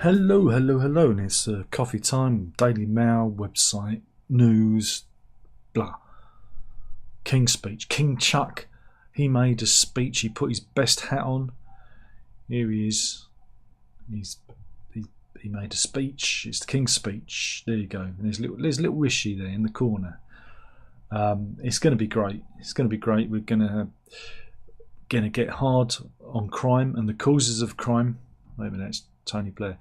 Hello, hello, hello, and it's coffee time, Daily Mail, website, news, blah. King's speech. King Chuck, he made a speech, he put his best hat on. Here he is. He made a speech. It's the King's speech. There you go. And there's little Rishi there in the corner. It's going to be great. It's going to be great. We're going to get hard on crime and the causes of crime. Maybe that's Tony Blair.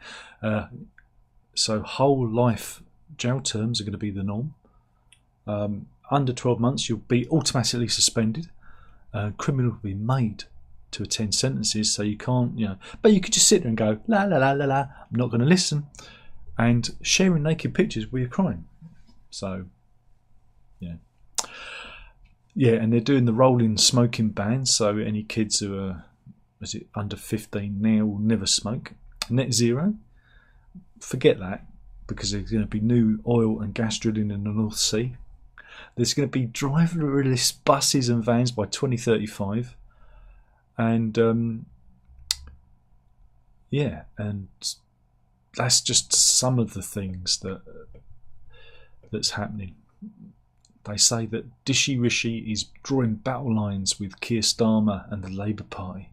So whole life jail terms are going to be the norm. Under 12 months, you'll be automatically suspended. Criminal will be made to attend sentences, so you can't, but you could just sit there and go, la la la la la, I'm not going to listen. And sharing naked pictures will be a crime. So, yeah. Yeah, and they're doing the rolling smoking ban, so any kids who are, under 15 now will never smoke. Net zero, forget that, because there's going to be new oil and gas drilling in the North Sea. There's going to be driverless buses and vans by 2035, and and that's just some of the things that's happening. They say that Rishi is drawing battle lines with Keir Starmer and the Labour Party.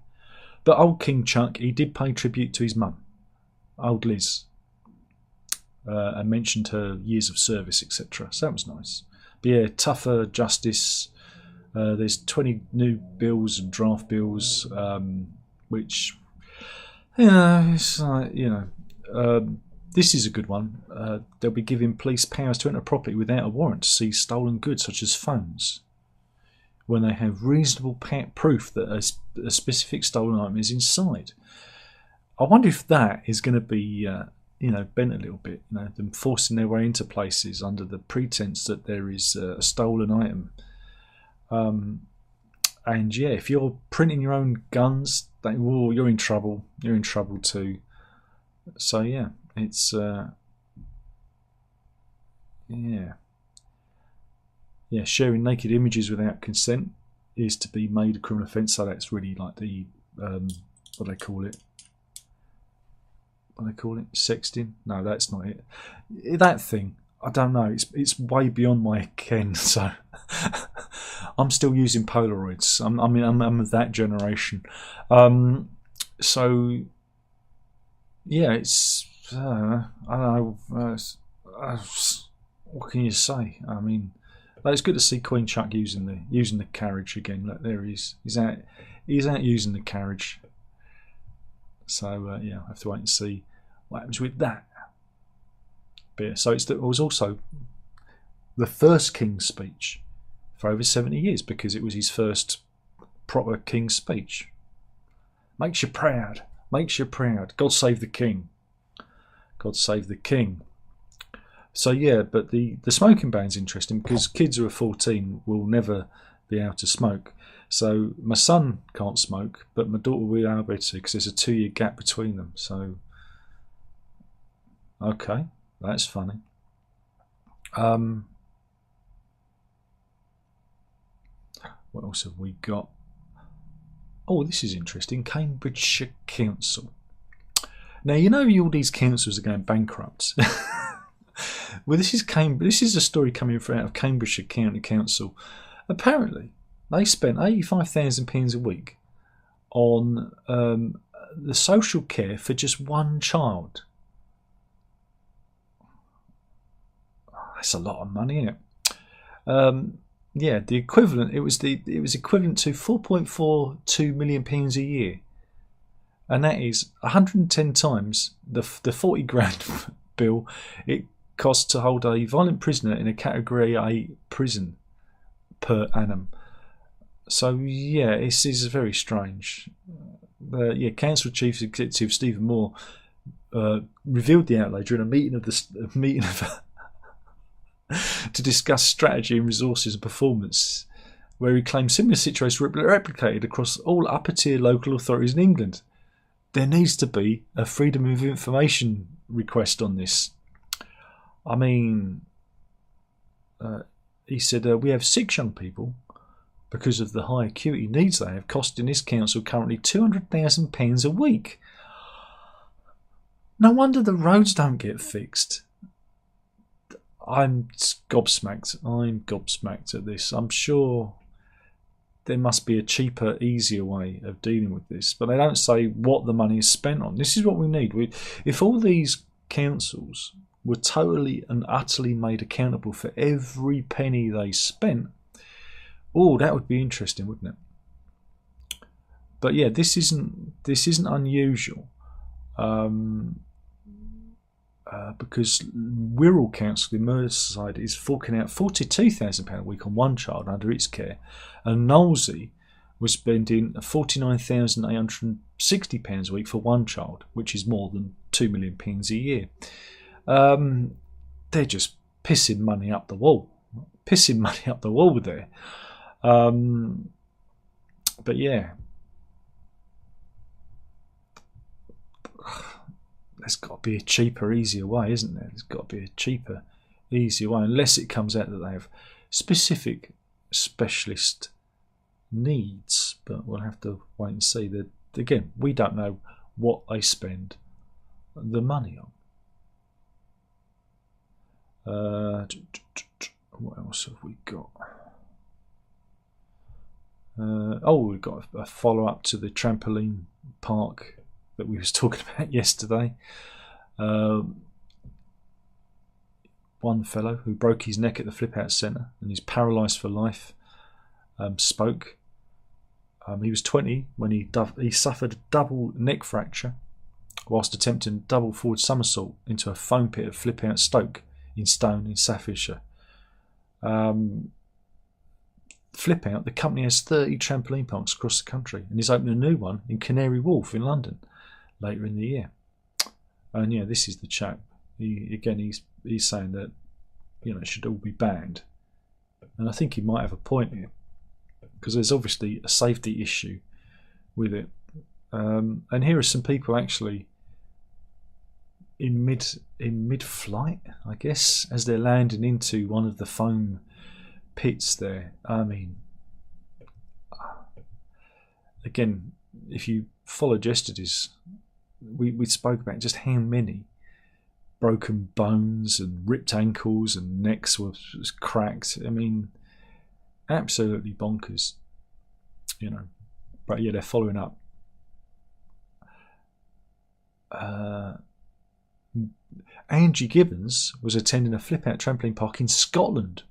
But old King Chuck, he did pay tribute to his mum, old Liz, and mentioned her years of service, etc. So that was nice. But yeah, tougher justice. There's 20 new bills and draft bills, which, it's like, this is a good one. They'll be giving police powers to enter property without a warrant to seize stolen goods such as phones, when they have reasonable proof that a specific stolen item is inside. I wonder if that is going to be, bent a little bit. Them forcing their way into places under the pretense that there is a stolen item. And yeah, if you're printing your own guns, you're in trouble. You're in trouble too. So yeah, it's sharing naked images without consent is to be made a criminal offence. So that's really like the what do they call it? Sexting? No, that's not it. That thing, I don't know. It's way beyond my ken. So I'm still using Polaroids. I'm of that generation. So yeah, it's I don't know. What can you say? I mean, it's good to see Queen Chuck using the carriage again. Look, there he is. He's out using the carriage. So I'll have to wait and see what happens with that. But yeah, so it was also the first King's speech for over 70 years, because it was his first proper King's speech. Makes you proud. Makes you proud. God save the King. God save the King. So yeah, but the smoking ban's interesting, because kids who are 14 will never be able to smoke. So my son can't smoke, but my daughter will be able to, because there's a 2-year gap between them. So okay, that's funny. What else have we got? Oh, this is interesting. Cambridgeshire Council. Now, all these councils are going bankrupt. Well, this is a story coming out of Cambridgeshire County Council. Apparently, they spent £85,000 a week on the social care for just one child. That's a lot of money, isn't it? The equivalent. It was equivalent to £4.42 million a year, and that is 110 times the 40 grand bill it costs to hold a violent prisoner in a Category A prison per annum. So yeah, this is very strange. Council Chief Executive Stephen Moore revealed the outlay during a meeting to discuss strategy and resources and performance, where he claimed similar situations were replicated across all upper tier local authorities in England. There needs to be a freedom of information request on this. I mean, he said, we have 6 young people, because of the high acuity needs they have, costing this council currently £200,000 a week. No wonder the roads don't get fixed. I'm gobsmacked. I'm gobsmacked at this. I'm sure there must be a cheaper, easier way of dealing with this, but they don't say what the money is spent on. This is what we need. If all these councils were totally and utterly made accountable for every penny they spent, oh, that would be interesting, wouldn't it? But yeah, this isn't unusual. Because Wirral Council in Merseyside is forking out £42,000 a week on one child under its care, and Knowlesy was spending £49,860 a week for one child, which is more than £2 million a year. They're just pissing money up the wall there. But yeah, there's got to be a cheaper, easier way, isn't there? There's got to be a cheaper, easier way, unless it comes out that they have specific specialist needs. But we'll have to wait and see. That again, we don't know what they spend the money on. What else have we got? We've got a follow-up to the trampoline park that we was talking about yesterday. One fellow who broke his neck at the Flip Out Centre and is paralysed for life spoke. He was 20 when he suffered a double neck fracture whilst attempting a double forward somersault into a foam pit at Flip Out Stoke in Stone in Staffordshire. Flip Out, the company has 30 trampoline parks across the country and is opening a new one in Canary Wharf in London later in the year. And yeah, this is the chap. He's saying that it should all be banned, and I think he might have a point here because there's obviously a safety issue with it. And here are some people actually in mid-flight, I guess, as they're landing into one of the foam pits there. I mean, again, if you followed yesterday's, we spoke about just how many broken bones and ripped ankles and necks was cracked. I mean, absolutely bonkers, But yeah, they're following up. Angie Gibbons was attending a Flip Out trampoline park in Scotland.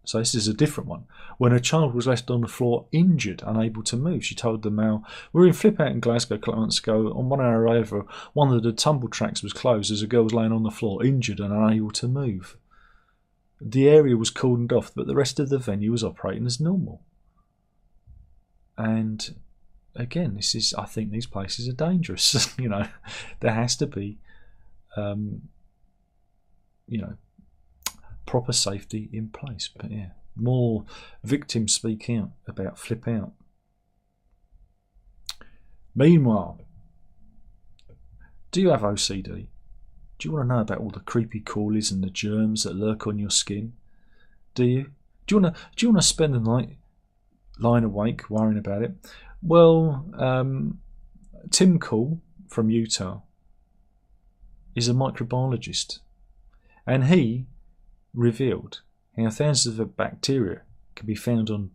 So this is a different one. When a child was left on the floor injured, unable to move, she told the Mail, "We were in Flip Out in Glasgow a couple of months ago. On 1 hour over, one of the tumble tracks was closed as a girl was laying on the floor, injured and unable to move. The area was cordoned off, but the rest of the venue was operating as normal." And again, I think these places are dangerous. There has to be, proper safety in place. But yeah, more victims speak out about Flip Out. Meanwhile, do you have OCD? Do you want to know about all the creepy crawlies and the germs that lurk on your skin? Do you? Do you want to spend the night lying awake worrying about it? Well, Tim Call from Utah is a microbiologist, and he revealed how thousands of bacteria can be found on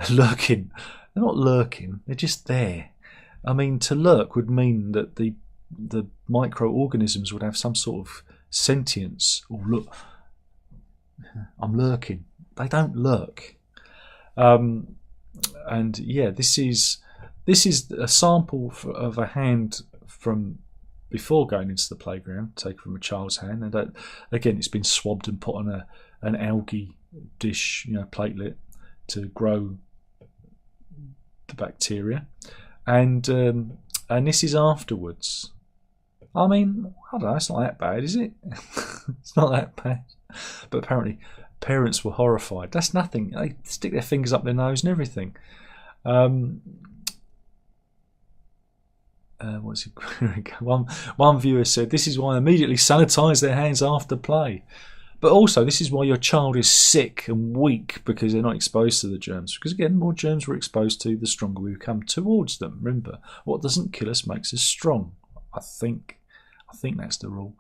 lurking. They're not lurking, they're just there. I mean, to lurk would mean that the microorganisms would have some sort of sentience. Or look, I'm lurking. They don't lurk. And yeah, this is a sample of a hand from before going into the playground, taken from a child's hand, and again, it's been swabbed and put on an algae dish, platelet, to grow the bacteria, and this is afterwards. I mean, I don't know, it's not that bad, is it? It's not that bad, but apparently parents were horrified. That's nothing. They stick their fingers up their nose and everything. One viewer said, "This is why immediately sanitize their hands after play." But also, this is why your child is sick and weak, because they're not exposed to the germs. Because again, the more germs we're exposed to, the stronger we become towards them. Remember, what doesn't kill us makes us strong. I think I think that's the rule.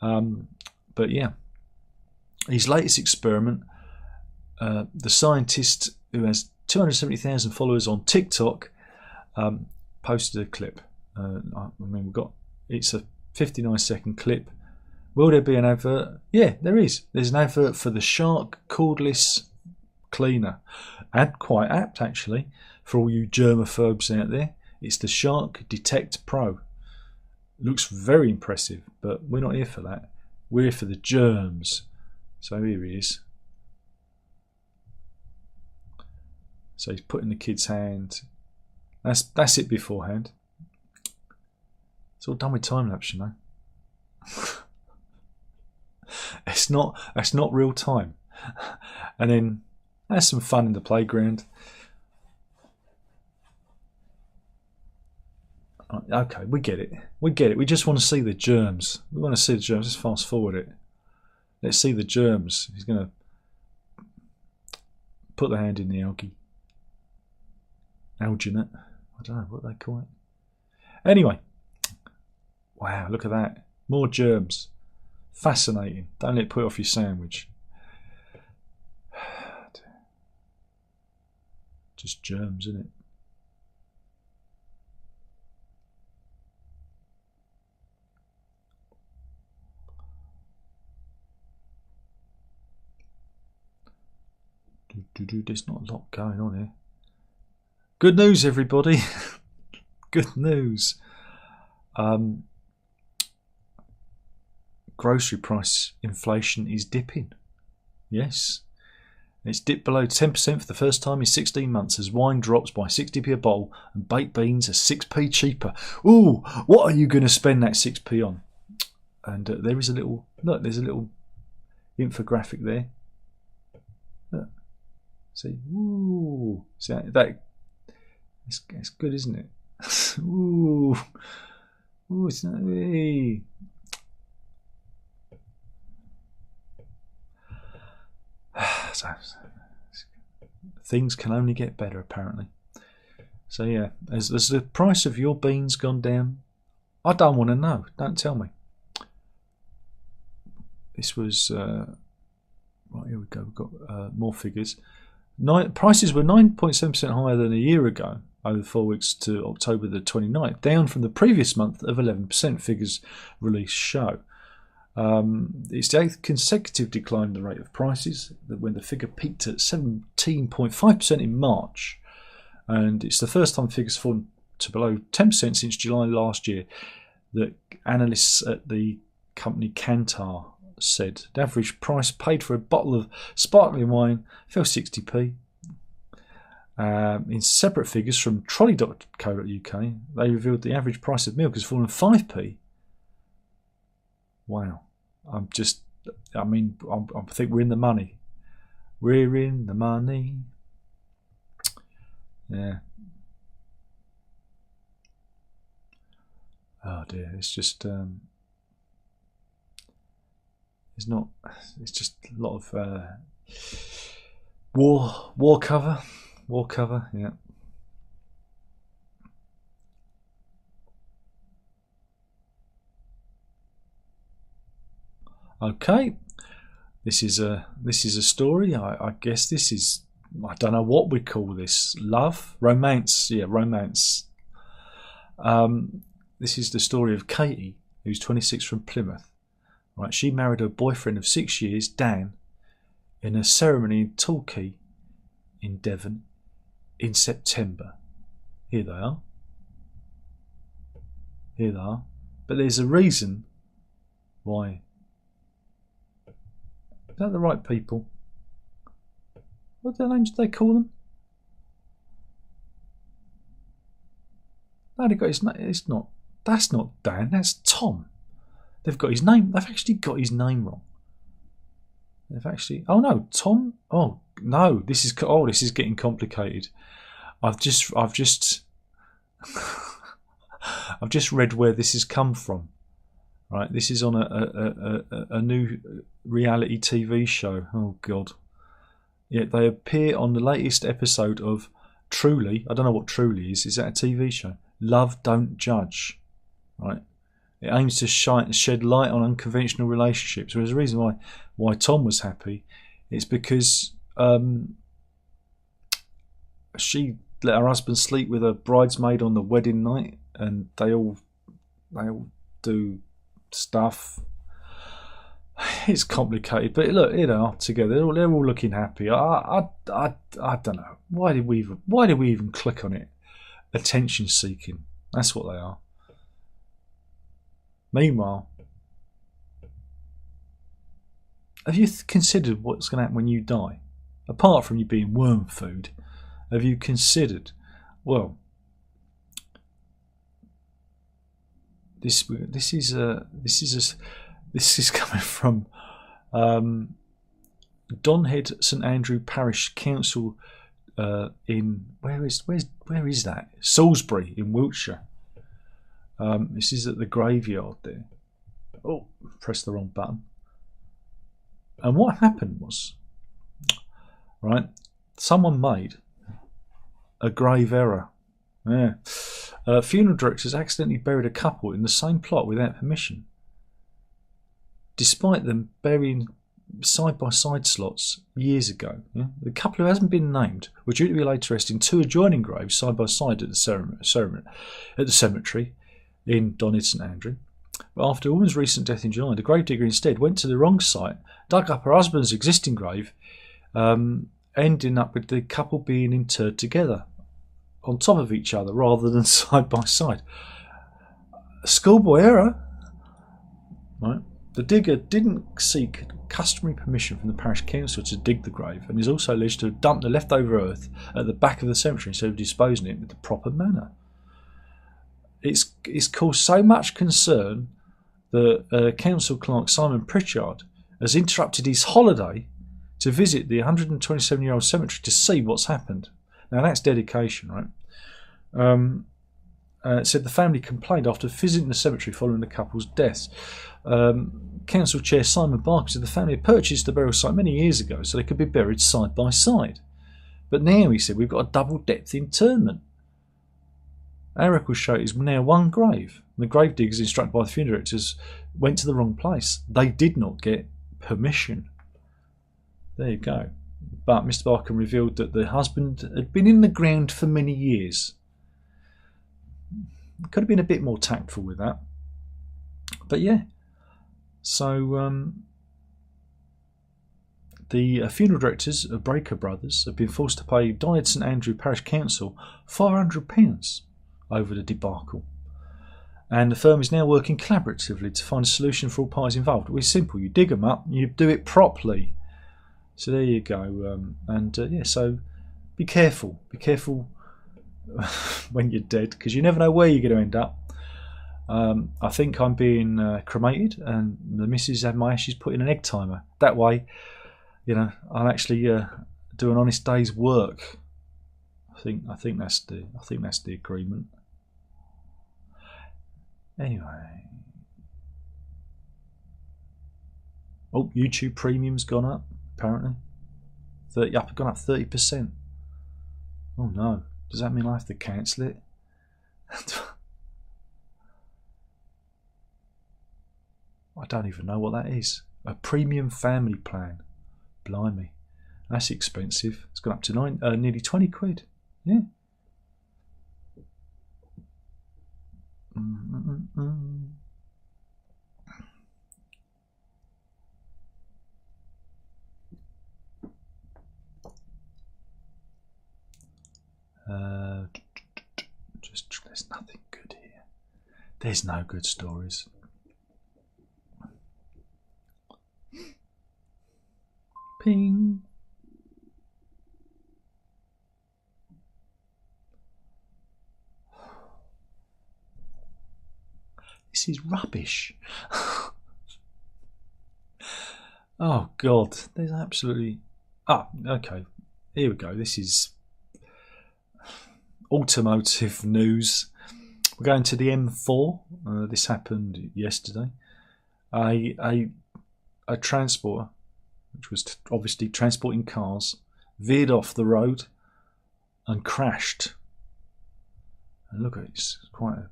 But yeah, his latest experiment, the scientist who has 270,000 followers on TikTok posted a clip. It's a 59-second clip. Will there be an advert? Yeah, there is. There's an advert for the Shark cordless cleaner, and quite apt actually for all you germophobes out there. It's the Shark Detect Pro. Looks very impressive, but we're not here for that. We're here for the germs. So here he is. So he's put in the kid's hand. That's it beforehand. It's all done with time lapse, you know. That's not real time. And then there's some fun in the playground. Okay, we get it. We just want to see the germs. We want to see the germs. Let's fast forward it. Let's see the germs. He's going to put the hand in the alginate. I don't know what they call it. Anyway. Wow, look at that. More germs. Fascinating. Don't let it put off your sandwich. Just germs, isn't it? There's not a lot going on here. Good news, everybody. Good news. Grocery price inflation is dipping. Yes. It's dipped below 10% for the first time in 16 months as wine drops by 60p a bowl and baked beans are 6p cheaper. Ooh, what are you going to spend that 6p on? And there is a little, look, there's a little infographic there. Look. See, ooh, see that? It's good, isn't it? Ooh, it's not me. So, things can only get better, apparently. So yeah, has the price of your beans gone down? I don't want to know. Don't tell me. This was right. Here we go. We've got more figures. Prices were 9.7% higher than a year ago over the 4 weeks to October the 29th, down from the previous month of 11%. Figures released show. It's the 8th consecutive decline in the rate of prices, when the figure peaked at 17.5% in March, and it's the first time figures fallen to below 10% since July last year. The analysts at the company Kantar said the average price paid for a bottle of sparkling wine fell 60p. In separate figures from trolley.co.uk, they revealed the average price of milk has fallen 5p. Wow. I think we're in the money. We're in the money. Yeah. Oh dear, it's just it's just a lot of war cover, yeah. Okay, this is a story. I guess this is, I don't know what we call this. Love, romance, yeah, romance. This is the story of Katie, who's 26 from Plymouth. Right, she married her boyfriend of 6 years, Dan, in a ceremony in Torquay, in Devon, in September. Here they are. Here they are. But there's a reason why. Is that the right people? What their names do they call them? No, they got his name. It's not. That's not Dan. That's Tom. They've got his name. They've actually got his name wrong. They've actually. Oh no, Tom. Oh no, this is. Oh, this is getting complicated. I've just I've just read where this has come from. Right, this is on a new reality TV show. Oh God. Yeah, they appear on the latest episode of Truly. I don't know what Truly is. Is that a TV show? Love, Don't Judge. Right. It aims to shed light on unconventional relationships. Whereas the reason why Tom was happy is because she let her husband sleep with a bridesmaid on the wedding night, and they all do stuff. It's complicated, but look, together they're all looking happy. I don't know, why did we even click on it? Attention seeking, that's what they are. Meanwhile, have you considered what's going to happen when you die? Apart from you being worm food, have you considered, well, this is coming from Donhead St Andrew Parish Council in where is that? Salisbury in Wiltshire. This is at the graveyard there. Oh, pressed the wrong button. And what happened was, right, someone made a grave error. Yeah. Funeral directors accidentally buried a couple in the same plot without permission, despite them burying side-by-side slots years ago. Yeah? The couple who hasn't been named were due to be laid to rest in two adjoining graves side-by-side at the cemetery in Donhead St Andrew. But after a woman's recent death in July, the gravedigger instead went to the wrong site, dug up her husband's existing grave, ending up with the couple being interred together on top of each other rather than side by side. A schoolboy error, right? The digger didn't seek customary permission from the parish council to dig the grave, and is also alleged to have dumped the leftover earth at the back of the cemetery instead of disposing it in the proper manner. It's caused so much concern that council clerk Simon Pritchard has interrupted his holiday to visit the 127-year-old cemetery to see what's happened. Now that's dedication, right? It said the family complained after visiting the cemetery following the couple's deaths. Council Chair Simon Barker said the family had purchased the burial site many years ago so they could be buried side by side. But now, he said, we've got a double depth interment. Our records show it is now one grave. The grave diggers, instructed by the funeral directors, went to the wrong place. They did not get permission. There you go. But Mr. Barker revealed that the husband had been in the ground for many years. Could have been a bit more tactful with that. But yeah. So the funeral directors of Breaker Brothers have been forced to pay Donhead St Andrew Parish Council £400 over the debacle. And the firm is now working collaboratively to find a solution for all parties involved. It's simple. You dig them up, you do it properly. So there you go. Yeah, so be careful. Be careful when you're dead, because you never know where you're going to end up. I think I'm being cremated, and the missus had my ashes put in an egg timer. That way, I'll actually do an honest day's work. I think that's the agreement. Anyway, YouTube Premium's gone up. Apparently, gone up 30%. Oh no! Does that mean I have to cancel it? I don't even know what that is. A premium family plan. Blimey, that's expensive. It's gone up to nearly 20 quid. Yeah. There's nothing good here. There's no good stories. Ping. This is rubbish. Oh God, there's absolutely... okay, here we go. This is automotive news. We're going to the M4. This happened yesterday. A transporter, which was obviously transporting cars, veered off the road and crashed. And look at it, it's quite a...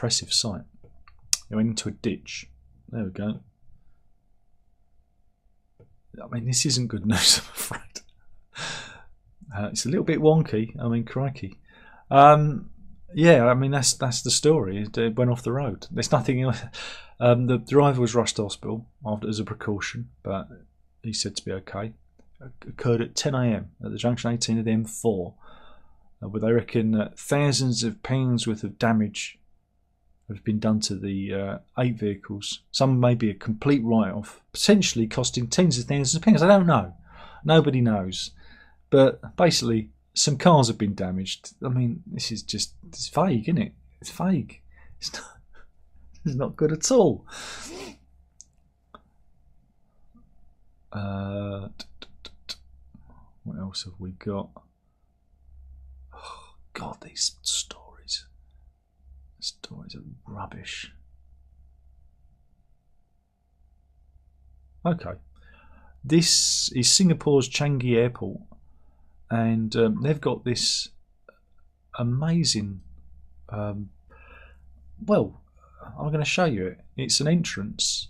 impressive sight. It went into a ditch. There we go. I mean, this isn't good news, I'm afraid. It's a little bit wonky. I mean, crikey. Yeah, I mean, that's the story. It went off the road. There's nothing else. The driver was rushed to hospital as a precaution, but he's said to be okay. It occurred at 10 a.m. at the junction 18 of the M4, where they reckon thousands of pounds worth of damage have been done to the 8 vehicles. Some may be a complete write-off, potentially costing tens of thousands of pounds. I don't know. Nobody knows. But basically, some cars have been damaged. I mean, it's vague, isn't it? It's vague. It's not good at all. What else have we got? Oh, God, these stories. Stories are rubbish. Okay. This is Singapore's Changi Airport. And they've got this amazing, well, I'm going to show you it. It's an entrance,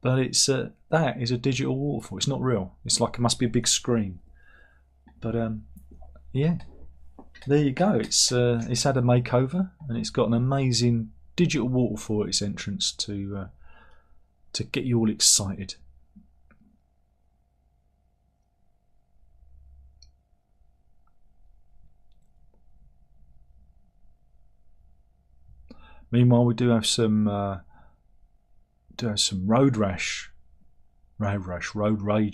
but it's that is a digital waterfall. It's not real. It's like it must be a big screen. But yeah, there you go. It's had a makeover, and it's got an amazing digital waterfall at its entrance to get you all excited. Meanwhile, we do have some road rage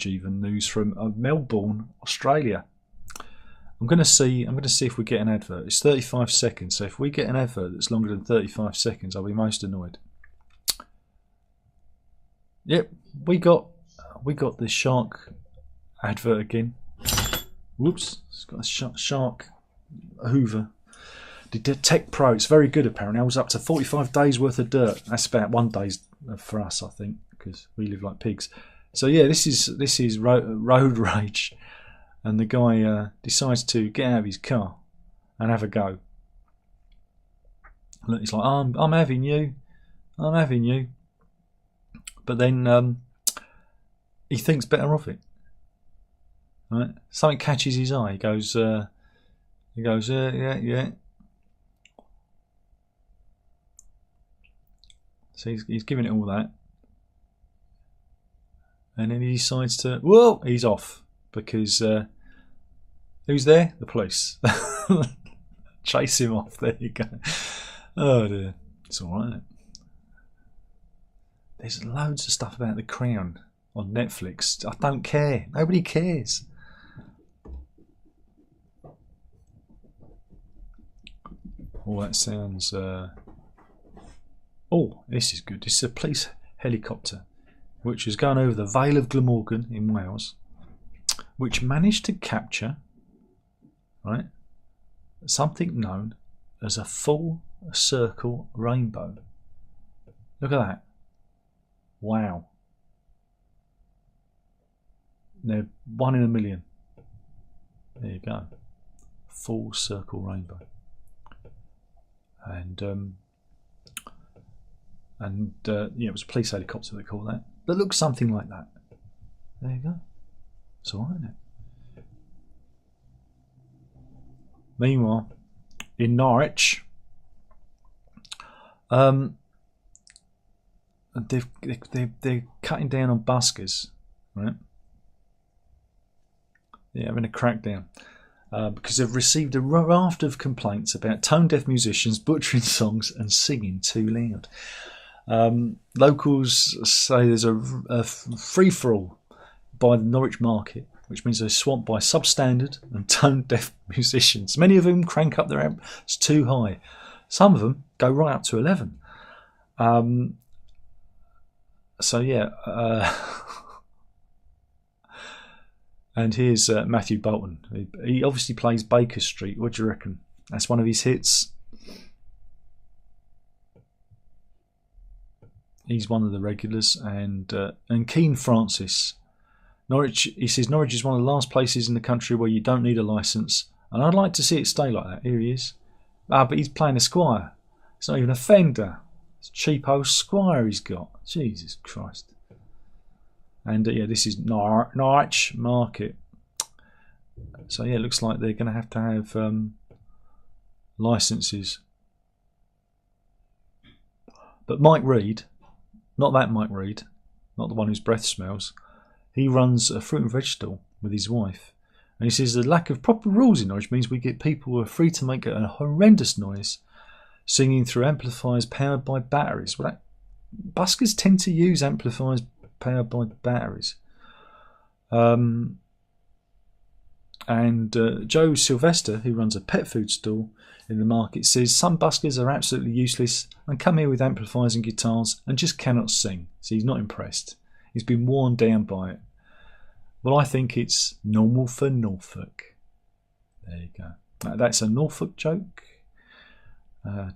even news from Melbourne, Australia. I'm going to see if we get an advert. It's 35 seconds, so if we get an advert that's longer than 35 seconds, I'll be most annoyed. Yep, we got the shark advert again. Whoops, it's got a shark Hoover. Detect Pro, it's very good apparently. I was up to 45 days worth of dirt. That's about 1 day's for us, I think, because we live like pigs. So yeah, this is road rage, and the guy decides to get out of his car and have a go. Look, he's like, I'm having you, but then he thinks better of it. Right? Something catches his eye. He goes, yeah. So he's giving it all that, and then he decides to. Whoa! He's off because who's there? The police. Chase him off. There you go. Oh dear, it's all right, isn't it? There's loads of stuff about The Crown on Netflix. I don't care. Nobody cares. Oh, that sounds. Oh, this is good. This is a police helicopter which has gone over the Vale of Glamorgan in Wales, which managed to capture, right, something known as a full circle rainbow. Look at that. Wow. They're 1 in a million. There you go. Full circle rainbow. And yeah, it was a police helicopter, they call that. That looks something like that. There you go. It's alright, isn't it? Meanwhile, in Norwich, they're cutting down on buskers, right? They're having a crackdown. Because they've received a raft of complaints about tone-deaf musicians butchering songs and singing too loud. Locals say there's a free-for-all by the Norwich market, which means they're swamped by substandard and tone-deaf musicians, many of whom crank up their amps too high. Some of them go right up to 11. So yeah, and here's Matthew Bolton. He obviously plays Baker Street. What do you reckon? That's one of his hits. He's one of the regulars. And Keen Francis. Norwich. He says Norwich is one of the last places in the country where you don't need a licence, and I'd like to see it stay like that. Here he is. But he's playing a squire. It's not even a Fender. It's a cheap old Squire he's got. Jesus Christ. And yeah, this is Norwich Market. So yeah, it looks like they're going to have licenses. But Mike Reed, not that Mike Reed, not the one whose breath smells, he runs a fruit and veg stall with his wife. And he says the lack of proper rules in Norwich means we get people who are free to make a horrendous noise singing through amplifiers powered by batteries. Well, buskers tend to use amplifiers powered by batteries. And Joe Sylvester, who runs a pet food stall in the market, says some buskers are absolutely useless and come here with amplifiers and guitars and just cannot sing. So he's not impressed. He's been worn down by it. Well, I think it's normal for Norfolk. There you go. That's a Norfolk joke.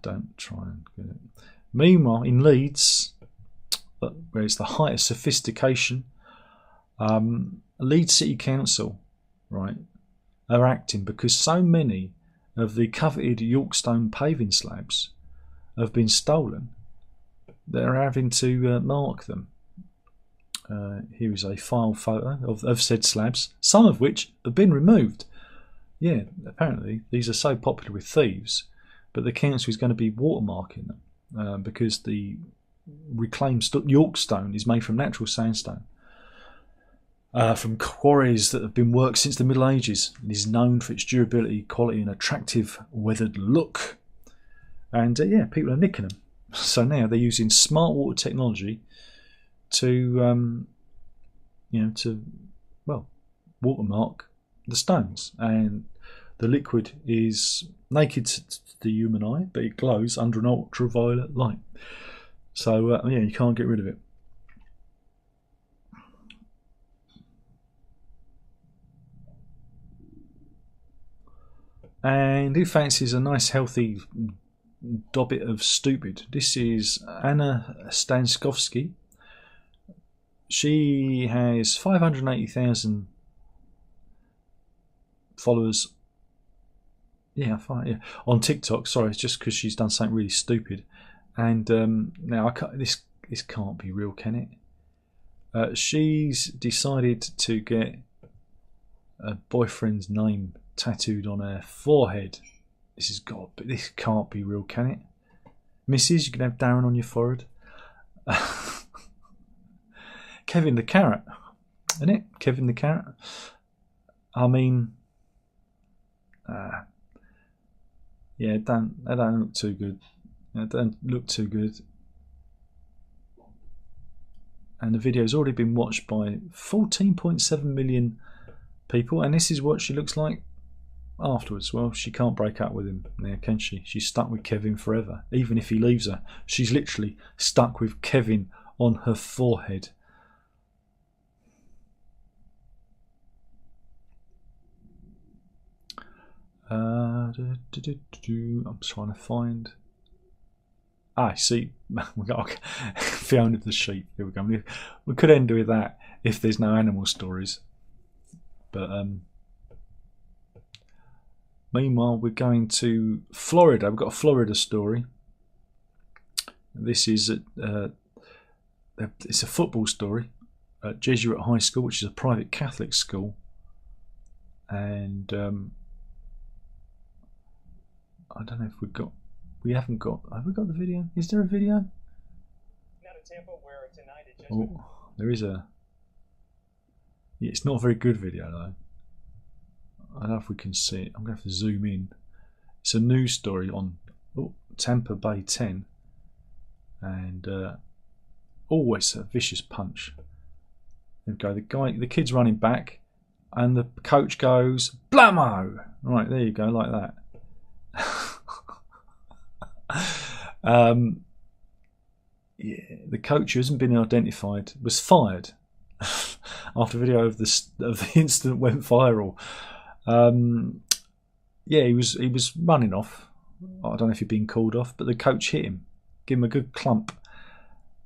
Don't try and get it. Meanwhile, in Leeds, where it's the height of sophistication, Leeds City Council, right, are acting because so many of the coveted Yorkstone paving slabs have been stolen. They're having to mark them. Here is a file photo of said slabs, some of which have been removed. Yeah, apparently these are so popular with thieves, but the council is going to be watermarking them because the reclaimed Yorkstone is made from natural sandstone from quarries that have been worked since the Middle Ages. It is known for its durability, quality and attractive weathered look. And yeah, people are nicking them. So now they're using smart water technology to watermark the stones, and the liquid is naked to the human eye, but it glows under an ultraviolet light. So yeah, you can't get rid of it. And who fancies a nice healthy dobbit of stupid? This is Anna Stanskovsky. She has 580,000 followers. Yeah, on TikTok. Sorry, it's just because she's done something really stupid. And now this can't be real, can it? She's decided to get a boyfriend's name tattooed on her forehead. This can't be real, can it? Mrs., you can have Darren on your forehead. Kevin the Carrot, isn't it? Kevin the Carrot. I mean, yeah, they don't look too good. They don't look too good. And the video's already been watched by 14.7 million people, and this is what she looks like afterwards. Well, she can't break up with him now, can she? She's stuck with Kevin forever. Even if he leaves her, she's literally stuck with Kevin on her forehead. I'm trying to find. See, we got Fiona the sheep. Here we go. We could end with that if there's no animal stories. But meanwhile, we're going to Florida. We've got a Florida story. This is it's a football story at Jesuit High School, which is a private Catholic school, and I don't know if have we got the video? Is there a video? Not a tempo where tonight it just there is a. Yeah, it's not a very good video though. I don't know if we can see it. I'm going to have to zoom in. It's a news story on Tampa Bay 10, and always a vicious punch. There we go. The kid's running back, and the coach goes blammo. Right, there you go, like that. Yeah, the coach who hasn't been identified was fired after video of the incident went viral. Yeah, he was running off. I don't know if he'd been called off, but the coach hit him, gave him a good clump,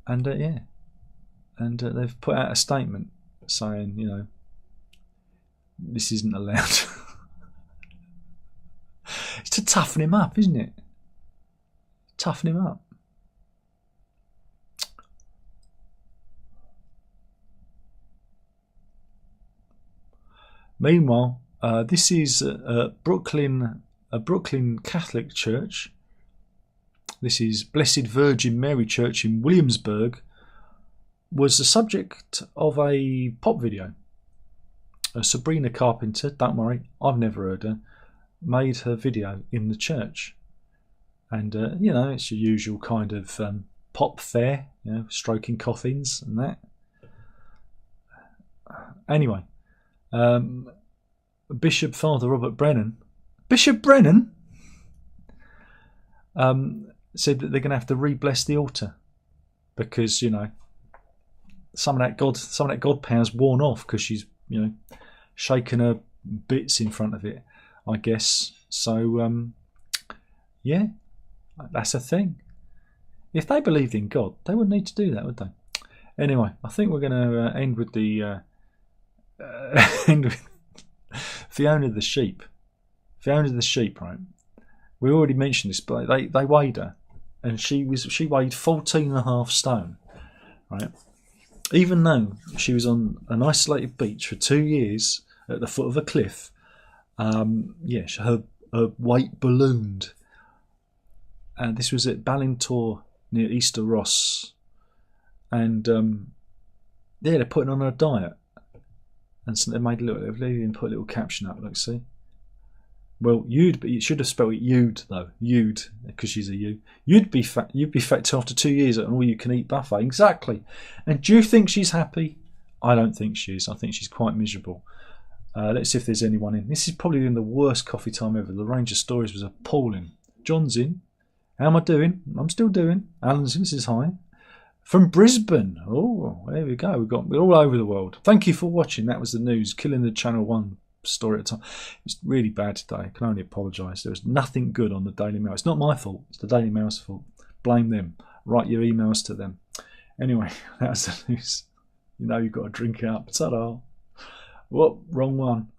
and they've put out a statement saying, this isn't allowed. It's to toughen him up, isn't it? Toughen him up. Meanwhile, this is a Brooklyn Catholic church. This is Blessed Virgin Mary Church in Williamsburg. Was the subject of a pop video. Sabrina Carpenter, don't worry, I've never heard her, made her video in the church. And, you know, it's your usual kind of pop fare, you know, stroking coffins and that. Anyway, Bishop Father Robert Brennan, Bishop Brennan, said that they're going to have to re-bless the altar because, you know, some of that God power's worn off because she's, you know, shaking her bits in front of it, I guess. So, yeah, that's a thing. If they believed in God, they wouldn't need to do that, would they? Anyway, I think we're going to end with the end with Fiona the sheep. Fiona the sheep, right? We already mentioned this, but they weighed her, and she weighed 14.5 stone, right? Even though she was on an isolated beach for 2 years at the foot of a cliff, yeah, her weight ballooned. And this was at Ballintor near Easter Ross. And yeah, they're putting on her diet. And so they made they even put a little caption up, like, see? Well, but you should have spelled it you'd though. You'd, because she's a you. You'd be fat after 2 years at an all-you-can-eat buffet. Exactly. And do you think she's happy? I don't think she is. I think she's quite miserable. Let's see if there's anyone in. This is probably been the worst coffee time ever. The range of stories was appalling. John's in. How am I doing? I'm still doing. Alan's in. This is hi. From Brisbane. Oh, there we go. We're all over the world. Thank you for watching. That was the news. Killing the Channel 1 story at a time. It's really bad today. I can only apologise. There was nothing good on the Daily Mail. It's not my fault. It's the Daily Mail's fault. Blame them. Write your emails to them. Anyway, that's the news. You know you've got to drink it up. Ta-da. Whoop, wrong one.